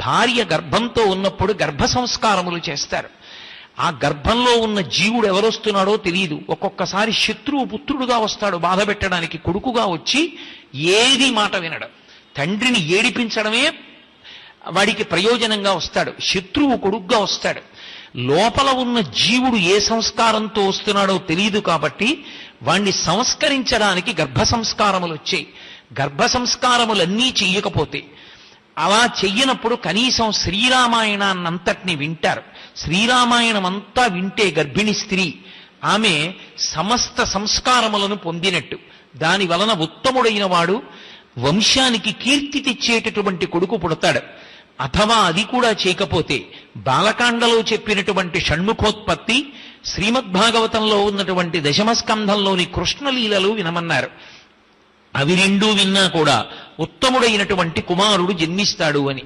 భార్య గర్భంతో ఉన్నప్పుడు గర్భ సంస్కారములు చేస్తారు. ఆ గర్భంలో ఉన్న జీవుడు ఎవరొస్తున్నాడో తెలియదు. ఒక్కొక్కసారి శత్రువు పుత్రుడుగా వస్తాడు బాధ పెట్టడానికి, కొడుకుగా వచ్చి ఏది మాట వినడు. తండ్రిని ఏడిపించడమే వాడికి ప్రయోజనంగా వస్తాడు. శత్రువు కొడుకుగా వస్తాడు. లోపల ఉన్న జీవుడు ఏ సంస్కారంతో వస్తున్నాడో తెలియదు కాబట్టి వాణ్ణి సంస్కరించడానికి గర్భ సంస్కారములు వచ్చాయి. గర్భ సంస్కారములన్నీ చెయ్యకపోతే, అలా చెయ్యనప్పుడు కనీసం శ్రీరామాయణాన్నంతటిని వింటారు. శ్రీరామాయణం అంతా వింటే గర్భిణి స్త్రీ ఆమె సమస్త సంస్కారములను పొందినట్టు. దాని వలన ఉత్తముడైన వాడు వంశానికి కీర్తి తెచ్చేటటువంటి కొడుకు పుడతాడు. అథవా అది కూడా చేయకపోతే బాలకాండలో చెప్పినటువంటి షణ్ముఖోత్పత్తి, శ్రీమద్భాగవతంలో ఉన్నటువంటి దశమస్కంధంలోని కృష్ణలీలలు వినమన్నారు. అవి రెండూ విన్నా కూడా ఉత్తముడైనటువంటి కుమారుడు జన్మిస్తాడు అని.